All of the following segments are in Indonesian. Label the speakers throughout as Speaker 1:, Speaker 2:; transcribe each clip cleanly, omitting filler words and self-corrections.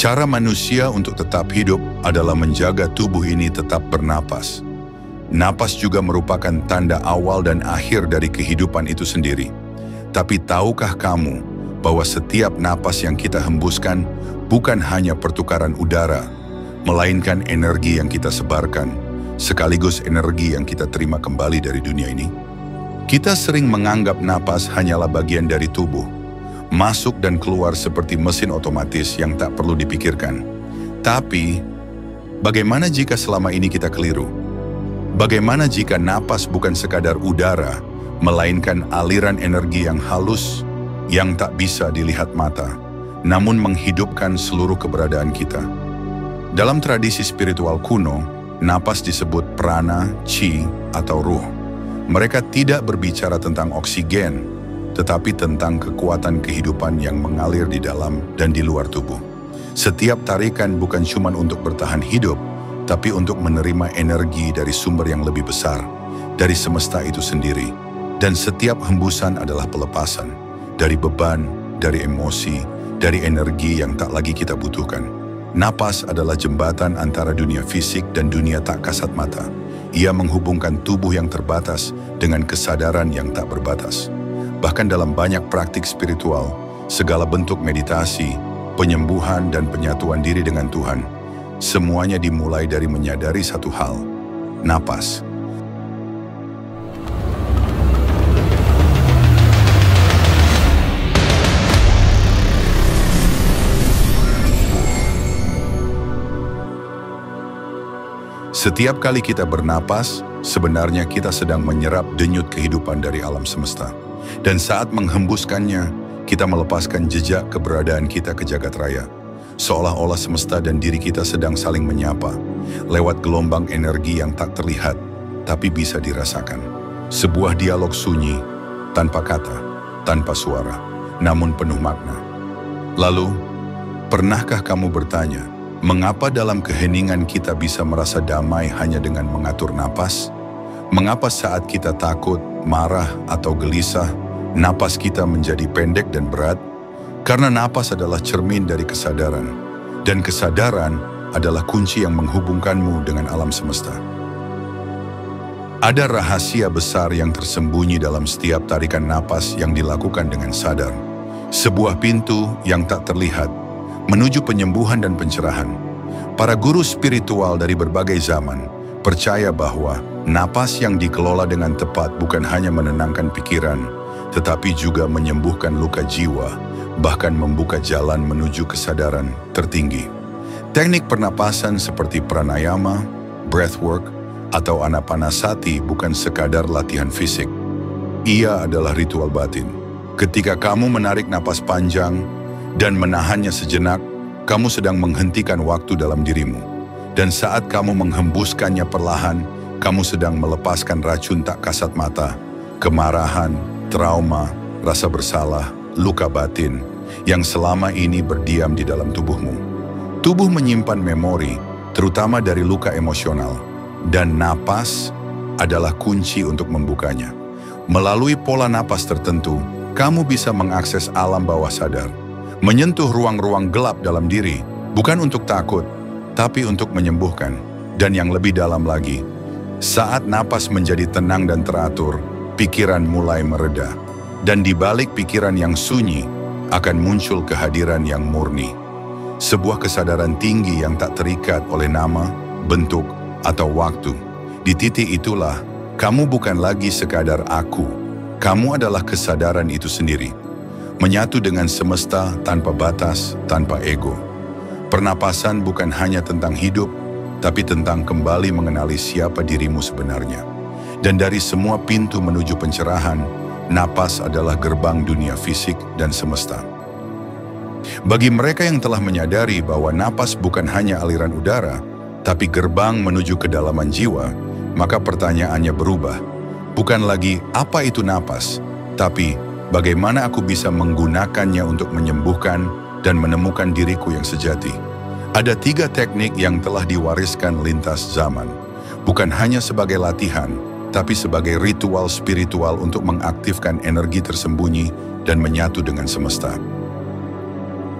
Speaker 1: Cara manusia untuk tetap hidup adalah menjaga tubuh ini tetap bernapas. Napas juga merupakan tanda awal dan akhir dari kehidupan itu sendiri. Tapi tahukah kamu bahwa setiap napas yang kita hembuskan bukan hanya pertukaran udara, melainkan energi yang kita sebarkan, sekaligus energi yang kita terima kembali dari dunia ini? Kita sering menganggap napas hanyalah bagian dari tubuh, masuk dan keluar seperti mesin otomatis yang tak perlu dipikirkan. Tapi, bagaimana jika selama ini kita keliru? Bagaimana jika napas bukan sekadar udara, melainkan aliran energi yang halus, yang tak bisa dilihat mata, namun menghidupkan seluruh keberadaan kita? Dalam tradisi spiritual kuno, napas disebut prana, chi, atau ruh. Mereka tidak berbicara tentang oksigen, tetapi tentang kekuatan kehidupan yang mengalir di dalam dan di luar tubuh. Setiap tarikan bukan cuma untuk bertahan hidup, tapi untuk menerima energi dari sumber yang lebih besar, dari semesta itu sendiri. Dan setiap hembusan adalah pelepasan, dari beban, dari emosi, dari energi yang tak lagi kita butuhkan. Napas adalah jembatan antara dunia fisik dan dunia tak kasat mata. Ia menghubungkan tubuh yang terbatas dengan kesadaran yang tak berbatas. Bahkan dalam banyak praktik spiritual, segala bentuk meditasi, penyembuhan dan penyatuan diri dengan Tuhan, semuanya dimulai dari menyadari satu hal, napas. Setiap kali kita bernapas, sebenarnya kita sedang menyerap denyut kehidupan dari alam semesta. Dan saat menghembuskannya, kita melepaskan jejak keberadaan kita ke jagat raya. Seolah-olah semesta dan diri kita sedang saling menyapa, lewat gelombang energi yang tak terlihat, tapi bisa dirasakan. Sebuah dialog sunyi, tanpa kata, tanpa suara, namun penuh makna. Lalu, pernahkah kamu bertanya, mengapa dalam keheningan kita bisa merasa damai hanya dengan mengatur napas? Mengapa saat kita takut, marah, atau gelisah, napas kita menjadi pendek dan berat? Karena napas adalah cermin dari kesadaran, dan kesadaran adalah kunci yang menghubungkanmu dengan alam semesta. Ada rahasia besar yang tersembunyi dalam setiap tarikan napas yang dilakukan dengan sadar. Sebuah pintu yang tak terlihat, menuju penyembuhan dan pencerahan. Para guru spiritual dari berbagai zaman percaya bahwa napas yang dikelola dengan tepat bukan hanya menenangkan pikiran, tetapi juga menyembuhkan luka jiwa, bahkan membuka jalan menuju kesadaran tertinggi. Teknik pernapasan seperti pranayama, breathwork, atau anapanasati bukan sekadar latihan fisik. Ia adalah ritual batin. Ketika kamu menarik napas panjang dan menahannya sejenak, kamu sedang menghentikan waktu dalam dirimu. Dan saat kamu menghembuskannya perlahan, kamu sedang melepaskan racun tak kasat mata, kemarahan, trauma, rasa bersalah, luka batin, yang selama ini berdiam di dalam tubuhmu. Tubuh menyimpan memori, terutama dari luka emosional, dan napas adalah kunci untuk membukanya. Melalui pola napas tertentu, kamu bisa mengakses alam bawah sadar, menyentuh ruang-ruang gelap dalam diri, bukan untuk takut, tapi untuk menyembuhkan. Dan yang lebih dalam lagi, saat napas menjadi tenang dan teratur, pikiran mulai mereda. Dan di balik pikiran yang sunyi, akan muncul kehadiran yang murni. Sebuah kesadaran tinggi yang tak terikat oleh nama, bentuk, atau waktu. Di titik itulah, kamu bukan lagi sekadar aku. Kamu adalah kesadaran itu sendiri. Menyatu dengan semesta tanpa batas, tanpa ego. Pernapasan bukan hanya tentang hidup, tapi tentang kembali mengenali siapa dirimu sebenarnya. Dan dari semua pintu menuju pencerahan, napas adalah gerbang dunia fisik dan semesta. Bagi mereka yang telah menyadari bahwa napas bukan hanya aliran udara, tapi gerbang menuju kedalaman jiwa, maka pertanyaannya berubah. Bukan lagi apa itu napas, tapi bagaimana aku bisa menggunakannya untuk menyembuhkan dan menemukan diriku yang sejati. Ada 3 teknik yang telah diwariskan lintas zaman, bukan hanya sebagai latihan, tapi sebagai ritual spiritual untuk mengaktifkan energi tersembunyi dan menyatu dengan semesta.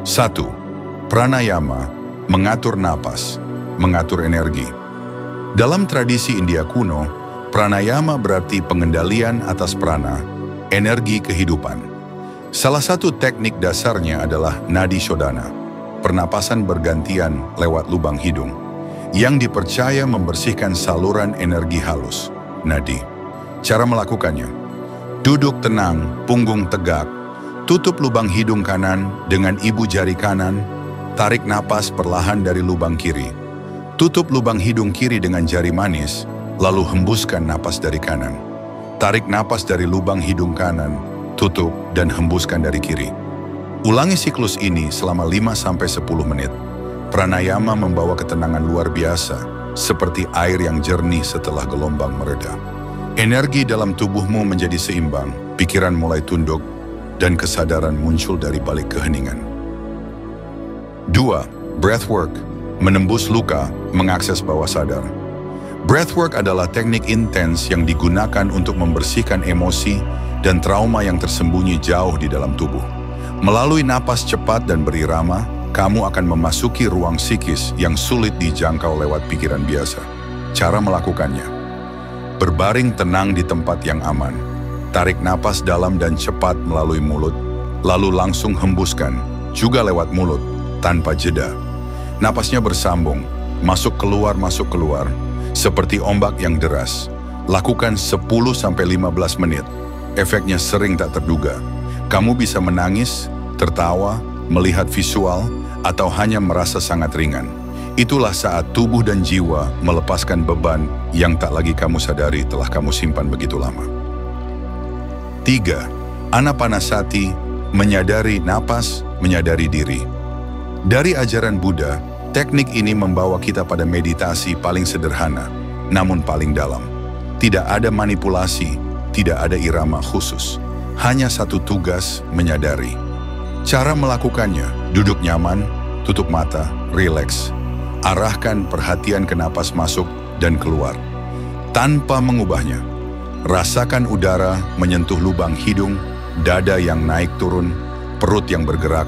Speaker 1: 1. Pranayama mengatur napas, mengatur energi. Dalam tradisi India kuno, pranayama berarti pengendalian atas prana, energi kehidupan. Salah satu teknik dasarnya adalah nadi shodhana, pernapasan bergantian lewat lubang hidung, yang dipercaya membersihkan saluran energi halus, nadi. Cara melakukannya: duduk tenang, punggung tegak, tutup lubang hidung kanan dengan ibu jari kanan, tarik napas perlahan dari lubang kiri. Tutup lubang hidung kiri dengan jari manis, lalu hembuskan napas dari kanan. Tarik napas dari lubang hidung kanan, tutup dan hembuskan dari kiri. Ulangi siklus ini selama 5-10 menit. Pranayama membawa ketenangan luar biasa, seperti air yang jernih setelah gelombang mereda. Energi dalam tubuhmu menjadi seimbang, pikiran mulai tunduk, dan kesadaran muncul dari balik keheningan. 2. Breathwork, menembus luka, mengakses bawah sadar. Breathwork adalah teknik intens yang digunakan untuk membersihkan emosi dan trauma yang tersembunyi jauh di dalam tubuh. Melalui napas cepat dan berirama, kamu akan memasuki ruang psikis yang sulit dijangkau lewat pikiran biasa. Cara melakukannya: berbaring tenang di tempat yang aman. Tarik napas dalam dan cepat melalui mulut, lalu langsung hembuskan, juga lewat mulut, tanpa jeda. Napasnya bersambung, masuk keluar, seperti ombak yang deras. Lakukan 10-15 menit. Efeknya sering tak terduga. Kamu bisa menangis, tertawa, melihat visual, atau hanya merasa sangat ringan. Itulah saat tubuh dan jiwa melepaskan beban yang tak lagi kamu sadari telah kamu simpan begitu lama. 3. Anapanasati, menyadari napas, menyadari diri. Dari ajaran Buddha, teknik ini membawa kita pada meditasi paling sederhana, namun paling dalam. Tidak ada manipulasi, tidak ada irama khusus. Hanya satu tugas: menyadari. Cara melakukannya: duduk nyaman, tutup mata, rileks. Arahkan perhatian ke napas masuk dan keluar, tanpa mengubahnya. Rasakan udara menyentuh lubang hidung, dada yang naik turun, perut yang bergerak.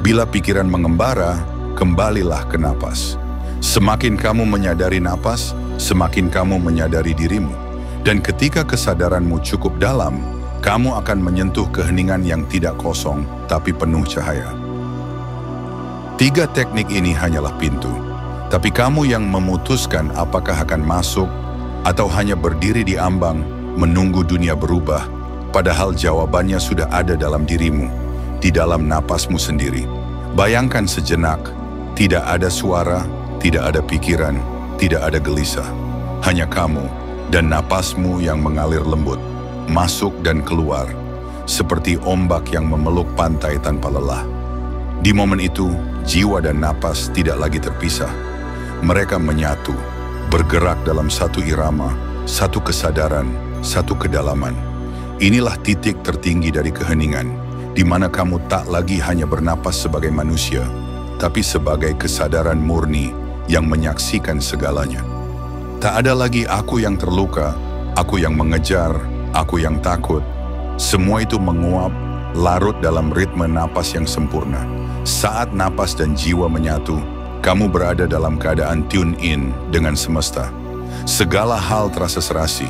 Speaker 1: Bila pikiran mengembara, kembalilah ke napas. Semakin kamu menyadari napas, semakin kamu menyadari dirimu. Dan ketika kesadaranmu cukup dalam, kamu akan menyentuh keheningan yang tidak kosong, tapi penuh cahaya. 3 teknik ini hanyalah pintu. Tapi kamu yang memutuskan apakah akan masuk atau hanya berdiri di ambang, menunggu dunia berubah, padahal jawabannya sudah ada dalam dirimu, di dalam napasmu sendiri. Bayangkan sejenak, tidak ada suara, tidak ada pikiran, tidak ada gelisah. Hanya kamu dan napasmu yang mengalir lembut, masuk dan keluar, seperti ombak yang memeluk pantai tanpa lelah. Di momen itu, jiwa dan napas tidak lagi terpisah. Mereka menyatu, bergerak dalam satu irama, satu kesadaran, satu kedalaman. Inilah titik tertinggi dari keheningan, di mana kamu tak lagi hanya bernapas sebagai manusia, tapi sebagai kesadaran murni yang menyaksikan segalanya. Tak ada lagi aku yang terluka, aku yang mengejar, aku yang takut. Semua itu menguap, larut dalam ritme napas yang sempurna. Saat napas dan jiwa menyatu, kamu berada dalam keadaan tune in dengan semesta. Segala hal terasa serasi,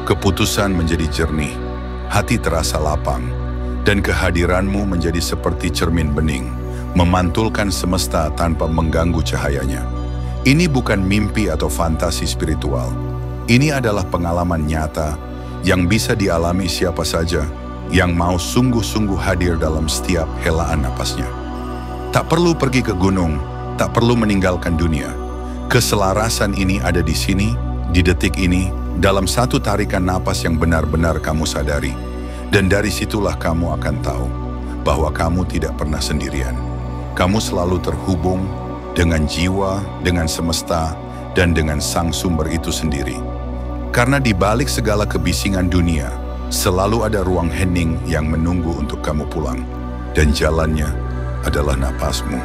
Speaker 1: keputusan menjadi jernih, hati terasa lapang, dan kehadiranmu menjadi seperti cermin bening, memantulkan semesta tanpa mengganggu cahayanya. Ini bukan mimpi atau fantasi spiritual. Ini adalah pengalaman nyata yang bisa dialami siapa saja yang mau sungguh-sungguh hadir dalam setiap helaan napasnya. Tak perlu pergi ke gunung, tak perlu meninggalkan dunia. Keselarasan ini ada di sini, di detik ini, dalam satu tarikan napas yang benar-benar kamu sadari. Dan dari situlah kamu akan tahu bahwa kamu tidak pernah sendirian. Kamu selalu terhubung dengan jiwa, dengan semesta, dan dengan sang sumber itu sendiri. Karena di balik segala kebisingan dunia, selalu ada ruang hening yang menunggu untuk kamu pulang. Dan jalannya adalah napasmu.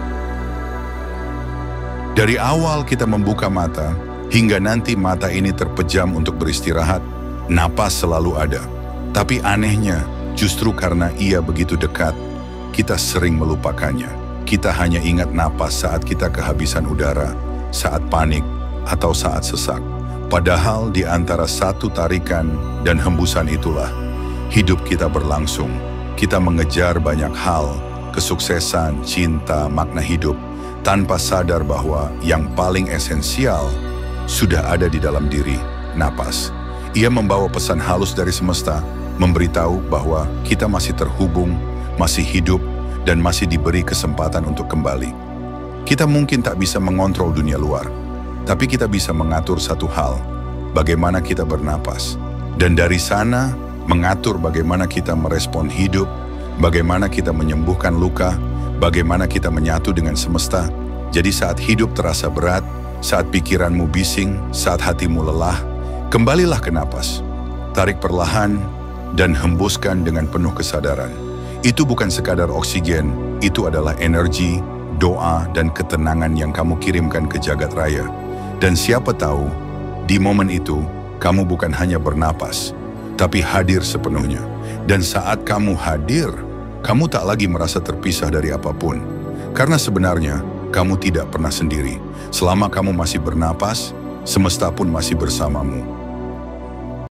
Speaker 1: Dari awal kita membuka mata, hingga nanti mata ini terpejam untuk beristirahat, napas selalu ada. Tapi anehnya, justru karena ia begitu dekat, kita sering melupakannya. kita hanya ingat napas saat kita kehabisan udara, saat panik, atau saat sesak. Padahal di antara satu tarikan dan hembusan itulah, hidup kita berlangsung. Kita mengejar banyak hal, kesuksesan, cinta, makna hidup, tanpa sadar bahwa yang paling esensial sudah ada di dalam diri, napas. Ia membawa pesan halus dari semesta, memberitahu bahwa kita masih terhubung, masih hidup, dan masih diberi kesempatan untuk kembali. Kita mungkin tak bisa mengontrol dunia luar, tapi kita bisa mengatur satu hal, bagaimana kita bernapas. Dan dari sana, mengatur bagaimana kita merespon hidup, bagaimana kita menyembuhkan luka, bagaimana kita menyatu dengan semesta. Jadi saat hidup terasa berat, saat pikiranmu bising, saat hatimu lelah, kembalilah ke napas. Tarik perlahan dan hembuskan dengan penuh kesadaran. Itu bukan sekadar oksigen, itu adalah energi, doa, dan ketenangan yang kamu kirimkan ke jagat raya. Dan siapa tahu, di momen itu, kamu bukan hanya bernapas, tapi hadir sepenuhnya. Dan saat kamu hadir, kamu tak lagi merasa terpisah dari apapun. Karena sebenarnya, kamu tidak pernah sendiri. Selama kamu masih bernapas, semesta pun masih bersamamu.